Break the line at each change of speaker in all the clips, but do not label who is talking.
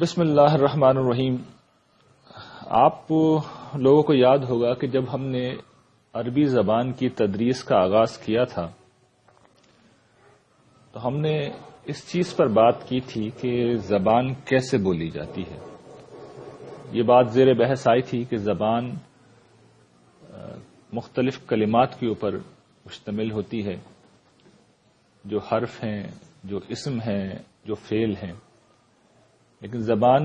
بسم اللہ الرحمن الرحیم. آپ لوگوں کو یاد ہوگا کہ جب ہم نے عربی زبان کی تدریس کا آغاز کیا تھا تو ہم نے اس چیز پر بات کی تھی کہ زبان کیسے بولی جاتی ہے. یہ بات زیر بحث آئی تھی کہ زبان مختلف کلمات کے اوپر مشتمل ہوتی ہے، جو حرف ہیں، جو اسم ہیں، جو فعل ہیں، لیکن زبان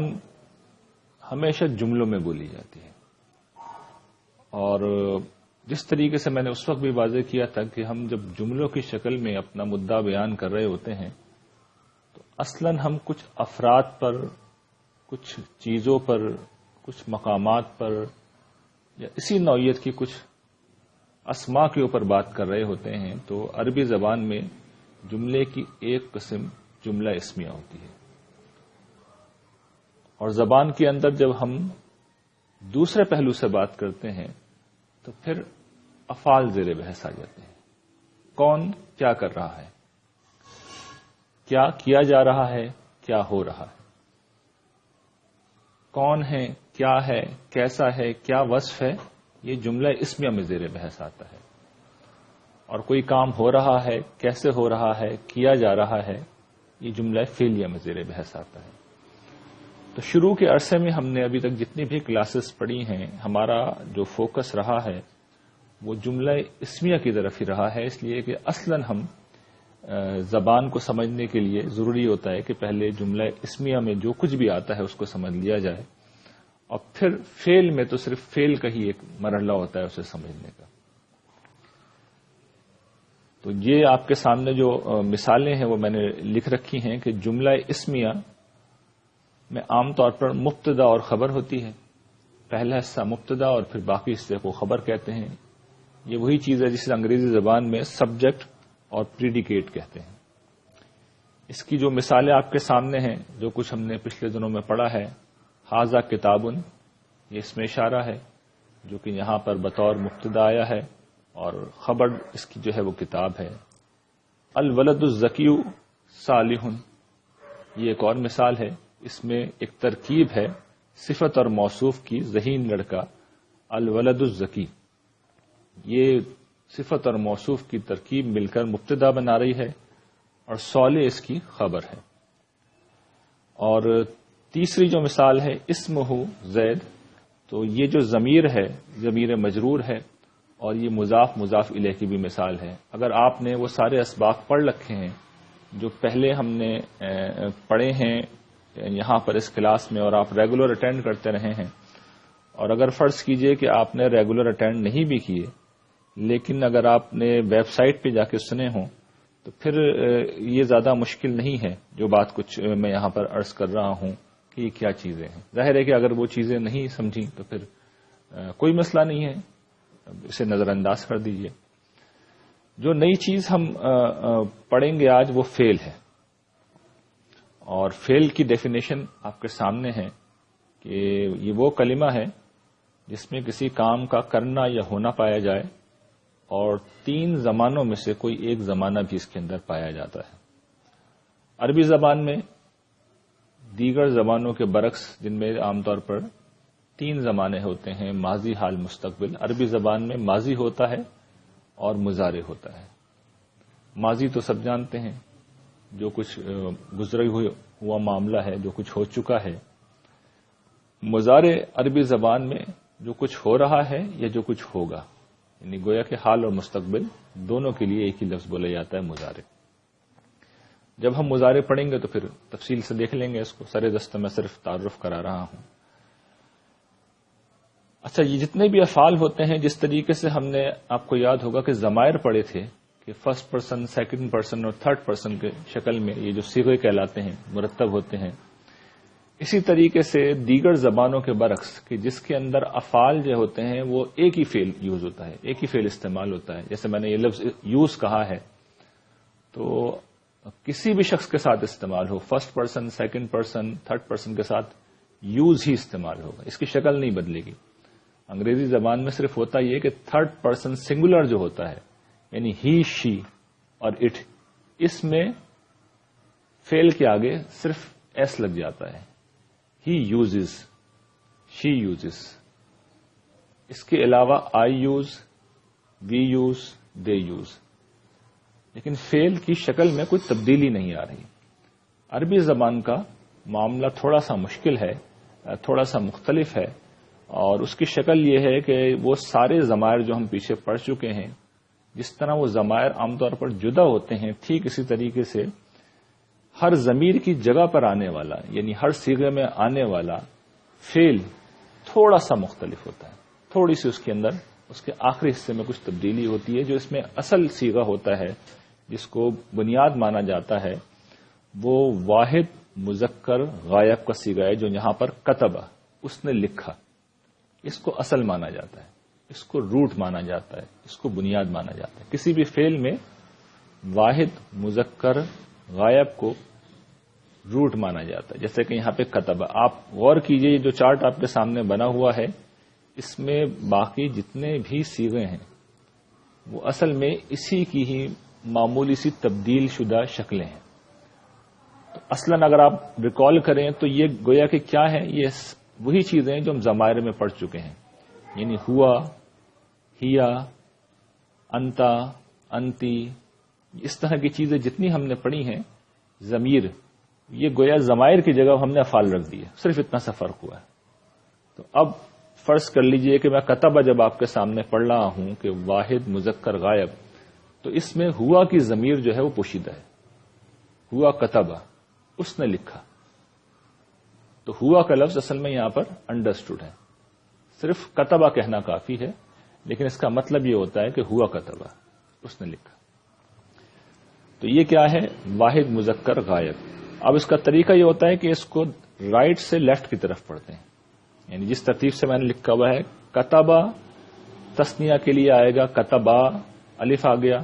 ہمیشہ جملوں میں بولی جاتی ہے. اور جس طریقے سے میں نے اس وقت بھی واضح کیا تھا کہ ہم جب جملوں کی شکل میں اپنا مدعا بیان کر رہے ہوتے ہیں تو اصلاً ہم کچھ افراد پر، کچھ چیزوں پر، کچھ مقامات پر یا اسی نوعیت کی کچھ اسماء کے اوپر بات کر رہے ہوتے ہیں. تو عربی زبان میں جملے کی ایک قسم جملہ اسمیہ ہوتی ہے، اور زبان کے اندر جب ہم دوسرے پہلو سے بات کرتے ہیں تو پھر افعال زیر بحث آ جاتے ہیں. کون کیا کر رہا ہے، کیا کیا جا رہا ہے، کیا ہو رہا ہے، کون ہے، کیا ہے، کیسا ہے، کیا وصف ہے، یہ جملہ اسمیہ میں زیر بحث آتا ہے. اور کوئی کام ہو رہا ہے، کیسے ہو رہا ہے، کیا جا رہا ہے، یہ جملہ فعلیہ میں زیر بحث آتا ہے. تو شروع کے عرصے میں ہم نے ابھی تک جتنی بھی کلاسز پڑھی ہیں، ہمارا جو فوکس رہا ہے وہ جملہ اسمیہ کی طرف ہی رہا ہے، اس لیے کہ اصلاً ہم زبان کو سمجھنے کے لیے ضروری ہوتا ہے کہ پہلے جملہ اسمیہ میں جو کچھ بھی آتا ہے اس کو سمجھ لیا جائے، اور پھر فعل میں تو صرف فعل کا ہی ایک مرحلہ ہوتا ہے اسے سمجھنے کا. تو یہ آپ کے سامنے جو مثالیں ہیں وہ میں نے لکھ رکھی ہیں کہ جملہ اسمیہ میں عام طور پر مبتدا اور خبر ہوتی ہے. پہلا حصہ مبتدا اور پھر باقی حصے کو خبر کہتے ہیں. یہ وہی چیز ہے جسے انگریزی زبان میں سبجیکٹ اور پریڈیکیٹ کہتے ہیں. اس کی جو مثالیں آپ کے سامنے ہیں، جو کچھ ہم نے پچھلے دنوں میں پڑھا ہے، ھذا کتاب، یہ اس میں اشارہ ہے جو کہ یہاں پر بطور مبتدا آیا ہے، اور خبر اس کی جو ہے وہ کتاب ہے. الولد الزکی صالح، یہ ایک اور مثال ہے. اس میں ایک ترکیب ہے صفت اور موصوف کی، ذہین لڑکا، الولد الزکی. یہ صفت اور موصوف کی ترکیب مل کر مبتدا بنا رہی ہے اور صالح اس کی خبر ہے. اور تیسری جو مثال ہے اسمہ زید، تو یہ جو ضمیر ہے ضمیر مجرور ہے، اور یہ مضاف مضاف الیہ کی بھی مثال ہے. اگر آپ نے وہ سارے اسباق پڑھ رکھے ہیں جو پہلے ہم نے پڑھے ہیں یہاں پر اس کلاس میں، اور آپ ریگولر اٹینڈ کرتے رہے ہیں، اور اگر فرض کیجئے کہ آپ نے ریگولر اٹینڈ نہیں بھی کیے لیکن اگر آپ نے ویب سائٹ پہ جا کے سنے ہوں تو پھر یہ زیادہ مشکل نہیں ہے جو بات کچھ میں یہاں پر عرض کر رہا ہوں کہ یہ کیا چیزیں ہیں. ظاہر ہے کہ اگر وہ چیزیں نہیں سمجھی تو پھر کوئی مسئلہ نہیں ہے، اسے نظر انداز کر دیجئے. جو نئی چیز ہم پڑھیں گے آج وہ فعل ہے، اور فعل کی ڈیفینیشن آپ کے سامنے ہے کہ یہ وہ کلمہ ہے جس میں کسی کام کا کرنا یا ہونا پایا جائے، اور تین زمانوں میں سے کوئی ایک زمانہ بھی اس کے اندر پایا جاتا ہے. عربی زبان میں دیگر زبانوں کے برعکس، جن میں عام طور پر تین زمانے ہوتے ہیں، ماضی، حال، مستقبل، عربی زبان میں ماضی ہوتا ہے اور مضارع ہوتا ہے. ماضی تو سب جانتے ہیں، جو کچھ گزرا ہوا معاملہ ہے، جو کچھ ہو چکا ہے. مضارع عربی زبان میں جو کچھ ہو رہا ہے یا جو کچھ ہوگا، یعنی گویا کہ حال اور مستقبل دونوں کے لیے ایک ہی لفظ بولا جاتا ہے، مضارع. جب ہم مضارع پڑھیں گے تو پھر تفصیل سے دیکھ لیں گے اس کو، سر دست میں صرف تعارف کرا رہا ہوں. اچھا، یہ جتنے بھی افعال ہوتے ہیں، جس طریقے سے ہم نے، آپ کو یاد ہوگا کہ ضمائر پڑھے تھے کہ فرسٹ پرسن، سیکنڈ پرسن اور تھرڈ پرسن کے شکل میں یہ جو صیغے کہلاتے ہیں مرتب ہوتے ہیں. اسی طریقے سے دیگر زبانوں کے برعکس کہ جس کے اندر افعال جو ہوتے ہیں وہ ایک ہی فعل یوز ہوتا ہے، ایک ہی فعل استعمال ہوتا ہے. جیسے میں نے یہ لفظ یوز کہا ہے تو کسی بھی شخص کے ساتھ استعمال ہو، first person, second person, third person کے ساتھ یوز ہی استعمال ہوگا، اس کی شکل نہیں بدلے گی. انگریزی زبان میں صرف ہوتا یہ کہ تھرڈ پرسن سنگولر جو ہوتا ہے، یعنی ہی، شی اور اٹ، اس میں فعل کے آگے صرف ایس لگ جاتا ہے. He uses, she uses. اس کے علاوہ I use, we use, they use. لیکن فعل کی شکل میں کوئی تبدیلی نہیں آ رہی. عربی زبان کا معاملہ تھوڑا سا مشکل ہے، تھوڑا سا مختلف ہے، اور اس کی شکل یہ ہے کہ وہ سارے ضمائر جو ہم پیچھے پڑھ چکے ہیں، جس طرح وہ ضمائر عام طور پر جدا ہوتے ہیں، ٹھیک اسی طریقے سے ہر ضمیر کی جگہ پر آنے والا، یعنی ہر صیغے میں آنے والا فعل تھوڑا سا مختلف ہوتا ہے. تھوڑی سی اس کے اندر، اس کے آخری حصے میں کچھ تبدیلی ہوتی ہے. جو اس میں اصل صیغہ ہوتا ہے، جس کو بنیاد مانا جاتا ہے، وہ واحد مذکر غائب کا صیغہ ہے، جو یہاں پر کتبہ، اس نے لکھا. اس کو اصل مانا جاتا ہے، اس کو روٹ مانا جاتا ہے، اس کو بنیاد مانا جاتا ہے. کسی بھی فعل میں واحد مذکر غائب کو روٹ مانا جاتا ہے. جیسے کہ یہاں پہ کتبہ، آپ غور کیجئے، یہ جو چارٹ آپ کے سامنے بنا ہوا ہے، اس میں باقی جتنے بھی صیغے ہیں وہ اصل میں اسی کی ہی معمولی سی تبدیل شدہ شکلیں ہیں. تو اصلاً اگر آپ ریکال کریں تو یہ گویا کہ کیا ہے، یہ وہی چیزیں ہیں جو ہم ضمائر میں پڑھ چکے ہیں. یعنی ہوا، ہیا، انتا، انتی، اس طرح کی چیزیں جتنی ہم نے پڑھی ہیں، ضمیر، یہ گویا ضمائر کی جگہ ہم نے افعال رکھ دیے. صرف اتنا سا فرق ہوا ہے. تو اب فرض کر لیجئے کہ میں کتبہ جب آپ کے سامنے پڑھ رہا ہوں کہ واحد مذکر غائب، تو اس میں ہوا کی ضمیر جو ہے وہ پوشیدہ ہے. ہوا کتبہ، اس نے لکھا. تو ہوا کا لفظ اصل میں یہاں پر انڈرسٹوڈ ہے. صرف کتبہ کہنا کافی ہے، لیکن اس کا مطلب یہ ہوتا ہے کہ ہوا کتبہ، اس نے لکھا. تو یہ کیا ہے؟ واحد مذکر غائب. اب اس کا طریقہ یہ ہوتا ہے کہ اس کو رائٹ سے لیفٹ کی طرف پڑھتے ہیں. یعنی جس ترتیب سے میں نے لکھا ہوا ہے، کتبہ تثنیہ کے لیے آئے گا کتبہ، الف آ گیا،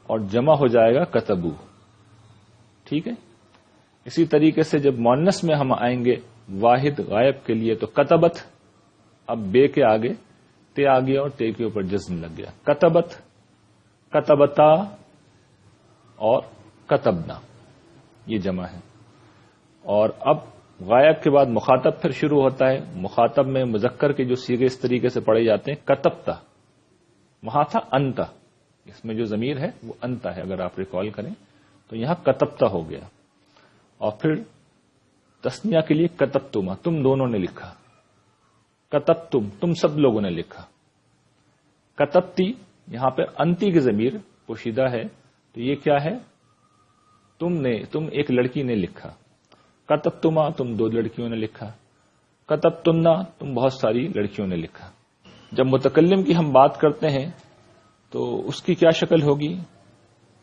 اور جمع ہو جائے گا کتبو. ٹھیک ہے. اسی طریقے سے جب مؤنث میں ہم آئیں گے واحد غائب کے لیے، تو کتبت، اب بے کے آگے تے آ گیا اور تے کے اوپر جزم لگ گیا. کتبت، کتبتا اور کتبنا، یہ جمع ہے. اور اب غائب کے بعد مخاطب پھر شروع ہوتا ہے. مخاطب میں مذکر کے جو صیغے اس طریقے سے پڑھے جاتے ہیں، کتبتا، وہاں تھا انتا، اس میں جو ضمیر ہے وہ انتا ہے. اگر آپ ریکال کریں تو یہاں کتبتا ہو گیا. اور پھر تثنیہ کے لیے کتبتما، تم دونوں نے لکھا. کتبتم، تم سب لوگوں نے لکھا. کتبتی، یہاں پہ انتی کی ضمیر پوشیدہ ہے، تو یہ کیا ہے؟ تم ایک لڑکی نے لکھا. کتبتما، تم دو لڑکیوں نے لکھا. کتبتنا، تم بہت ساری لڑکیوں نے لکھا. جب متکلم کی ہم بات کرتے ہیں تو اس کی کیا شکل ہوگی؟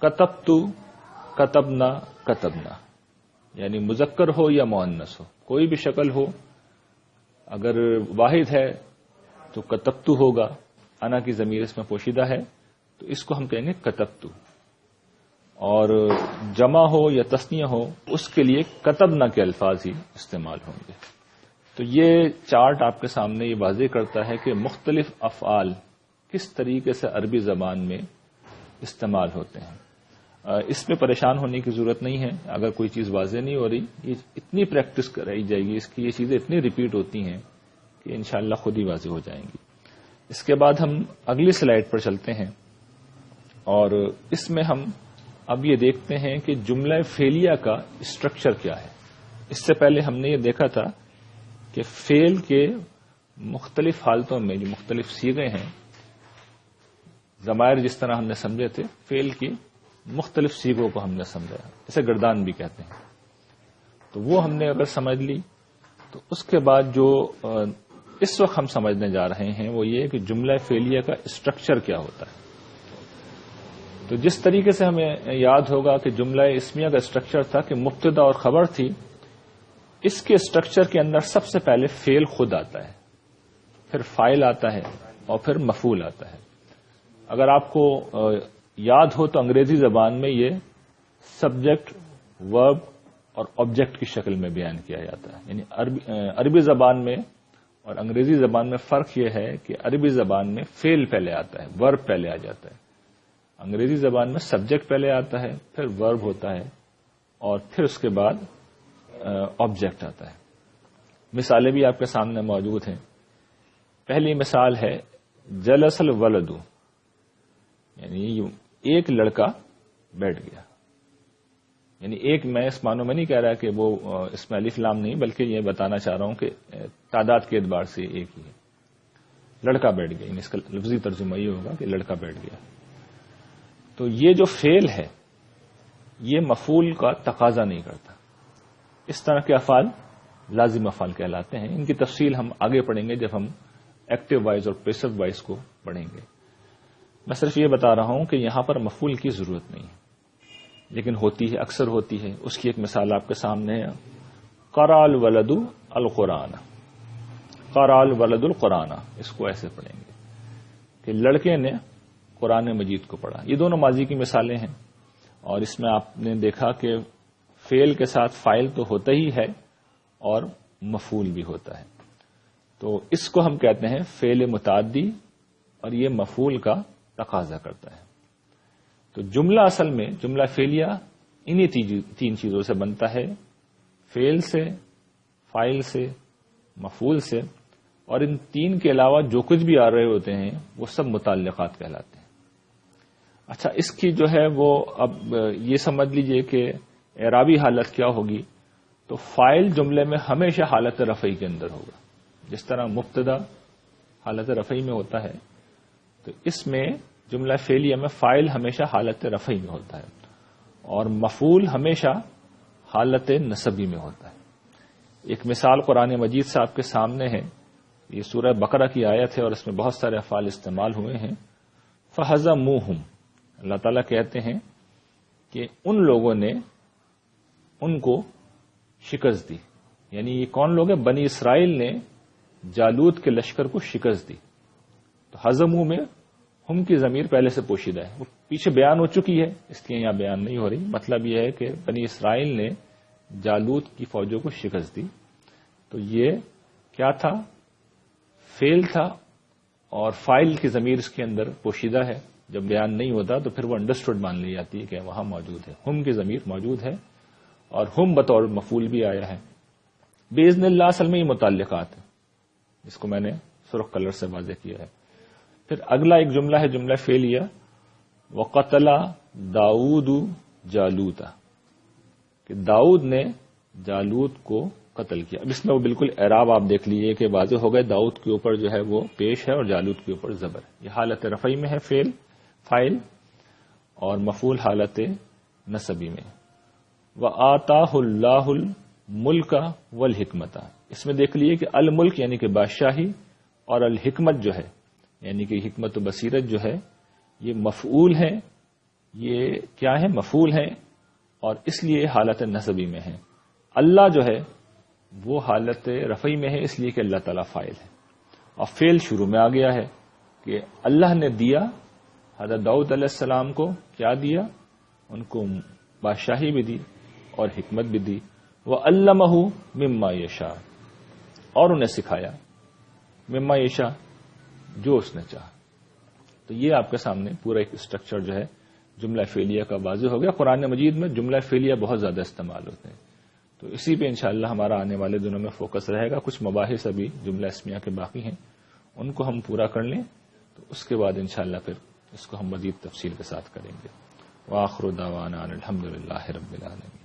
کتبتو، کتبنا، کتبنا. یعنی مذکر ہو یا مؤنث ہو، کوئی بھی شکل ہو، اگر واحد ہے تو کتبتو ہوگا. انا کی ضمیر اس میں پوشیدہ ہے، تو اس کو ہم کہیں گے کتبتو. اور جمع ہو یا تثنیہ ہو، اس کے لیے کتبنا کے الفاظ ہی استعمال ہوں گے. تو یہ چارٹ آپ کے سامنے یہ واضح کرتا ہے کہ مختلف افعال کس طریقے سے عربی زبان میں استعمال ہوتے ہیں. اس میں پریشان ہونے کی ضرورت نہیں ہے. اگر کوئی چیز واضح نہیں ہو رہی، یہ اتنی پریکٹس کرائی جائے گی، اس کی یہ چیزیں اتنی ریپیٹ ہوتی ہیں کہ انشاءاللہ خود ہی واضح ہو جائیں گی. اس کے بعد ہم اگلی سلائیڈ پر چلتے ہیں، اور اس میں ہم اب یہ دیکھتے ہیں کہ جملہ فعلیہ کا اسٹرکچر کیا ہے. اس سے پہلے ہم نے یہ دیکھا تھا کہ فعل کے مختلف حالتوں میں جو مختلف صیغے ہیں، ضمائر جس طرح ہم نے سمجھے تھے، فعل کی مختلف صیغوں کو ہم نے سمجھا، جسے گردان بھی کہتے ہیں. تو وہ ہم نے اگر سمجھ لی، تو اس کے بعد جو اس وقت ہم سمجھنے جا رہے ہیں وہ یہ کہ جملہ فعلیہ کا اسٹرکچر کیا ہوتا ہے. تو جس طریقے سے ہمیں یاد ہوگا کہ جملہ اسمیہ کا اسٹرکچر تھا کہ مبتدا اور خبر تھی، اس کے اسٹرکچر کے اندر سب سے پہلے فعل خود آتا ہے، پھر فاعل آتا ہے، اور پھر مفعول آتا ہے. اگر آپ کو یاد ہو تو انگریزی زبان میں یہ سبجیکٹ، ورب اور آبجیکٹ کی شکل میں بیان کیا جاتا ہے. یعنی عربی زبان میں اور انگریزی زبان میں فرق یہ ہے کہ عربی زبان میں فعل پہلے آتا ہے، ورب پہلے آ جاتا ہے. انگریزی زبان میں سبجیکٹ پہلے آتا ہے، پھر ورب ہوتا ہے، اور پھر اس کے بعد آبجیکٹ آتا ہے. مثالیں بھی آپ کے سامنے موجود ہیں. پہلی مثال ہے جلس الولد، یعنی ایک لڑکا بیٹھ گیا. یعنی ایک، میں اس معنوں میں نہیں کہہ رہا کہ وہ اس میں الف لام نہیں، بلکہ یہ بتانا چاہ رہا ہوں کہ تعداد کے اعتبار سے ایک ہی ہے. لڑکا بیٹھ گیا، یعنی اس کا لفظی ترجمہ یہ ہوگا کہ لڑکا بیٹھ گیا. تو یہ جو فعل ہے یہ مفعول کا تقاضا نہیں کرتا. اس طرح کے افعال لازم افعال کہلاتے ہیں. ان کی تفصیل ہم آگے پڑھیں گے جب ہم ایکٹیو وائز اور پیسو وائز کو پڑھیں گے. میں صرف یہ بتا رہا ہوں کہ یہاں پر مفعول کی ضرورت نہیں ہے، لیکن ہوتی ہے، اکثر ہوتی ہے. اس کی ایک مثال آپ کے سامنے ہے، قرأ الولد القرآن. قرأ الولد القرآن، اس کو ایسے پڑھیں گے کہ لڑکے نے قرآن مجید کو پڑھا. یہ دونوں ماضی کی مثالیں ہیں، اور اس میں آپ نے دیکھا کہ فعل کے ساتھ فاعل تو ہوتا ہی ہے اور مفعول بھی ہوتا ہے. تو اس کو ہم کہتے ہیں فعل متعدی، اور یہ مفعول کا تقاضا کرتا ہے. تو جملہ اصل میں جملہ فعلیہ انہی تین چیزوں سے بنتا ہے، فعل سے، فاعل سے، مفعول سے، اور ان تین کے علاوہ جو کچھ بھی آ رہے ہوتے ہیں وہ سب متعلقات کہلاتے ہیں. اچھا، اس کی جو ہے وہ اب یہ سمجھ لیجئے کہ اعرابی حالت کیا ہوگی. تو فاعل جملے میں ہمیشہ حالت رفعی کے اندر ہوگا. جس طرح مبتدا حالت رفعی میں ہوتا ہے، تو اس میں جملہ فعلیہ میں فاعل ہمیشہ حالت رفعی میں ہوتا ہے، اور مفعول ہمیشہ حالت نصبی میں ہوتا ہے. ایک مثال قرآن مجید سے آپ کے سامنے ہے. یہ سورہ بقرہ کی آیت ہے اور اس میں بہت سارے افعال استعمال ہوئے ہیں. فَهَزَمُوهُمْ، اللہ تعالیٰ کہتے ہیں کہ ان لوگوں نے ان کو شکست دی. یعنی یہ کون لوگ ہیں؟ بنی اسرائیل نے جالوت کے لشکر کو شکست دی. تو ہزمو میں ہم کی ضمیر پہلے سے پوشیدہ ہے، وہ پیچھے بیان ہو چکی ہے، اس لیے یہاں بیان نہیں ہو رہی. مطلب یہ ہے کہ بنی اسرائیل نے جالوت کی فوجوں کو شکست دی. تو یہ کیا تھا؟ فعل تھا، اور فاعل کی ضمیر اس کے اندر پوشیدہ ہے. جب بیان نہیں ہوتا تو پھر وہ انڈرسٹوڈ مان لی جاتی ہے کہ وہاں موجود ہے. ہم کی ضمیر موجود ہے، اور ہم بطور مفعول بھی آیا ہے. باذن اللہ اصل میں یہ متعلقات ہیں، اس کو میں نے سرخ کلر سے واضح کیا ہے. پھر اگلا ایک جملہ ہے جملہ فعلیہ، وَقَتَلَ داؤد جالوتا، کہ داؤد نے جالوت کو قتل کیا. اب اس میں وہ بالکل اعراب آپ دیکھ لیجئے کہ واضح ہو گئے. داؤد کے اوپر جو ہے وہ پیش ہے اور جالوت کے اوپر زبر. یہ حالت رفعی میں ہے فاعل، اور مفعول حالت نصبی میں. وَآتَاهُ اللَّهُ الْمُلْكَ وَالْحِكْمَةَ، اس میں دیکھ لیجئے کہ الملک یعنی کہ بادشاہی، اور الحکمت جو ہے یعنی کہ حکمت و بصیرت جو ہے، یہ مفعول ہے. یہ کیا ہے؟ مفعول ہے، اور اس لیے حالت نصبی میں ہے. اللہ جو ہے وہ حالت رفعی میں ہے، اس لیے کہ اللہ تعالیٰ فاعل ہے. اور فعل شروع میں آ گیا ہے کہ اللہ نے دیا حضرت داؤد علیہ السلام کو. کیا دیا؟ ان کو بادشاہی بھی دی اور حکمت بھی دی. وَعَلَّمَهُ مِمَّا يَشَاءُ، اور انہیں سکھایا مما یشاء، جو اس نے چاہا. تو یہ آپ کے سامنے پورا ایک اسٹرکچر جو ہے جملہ فعلیہ کا واضح ہو گیا. قرآن مجید میں جملہ فعلیہ بہت زیادہ استعمال ہوتے ہیں، تو اسی پہ انشاءاللہ ہمارا آنے والے دنوں میں فوکس رہے گا. کچھ مباحث ابھی جملہ اسمیہ کے باقی ہیں، ان کو ہم پورا کر لیں، تو اس کے بعد انشاءاللہ پھر اس کو ہم مزید تفصیل کے ساتھ کریں گے. وآخر دعوانا الحمدللہ رب العالمین.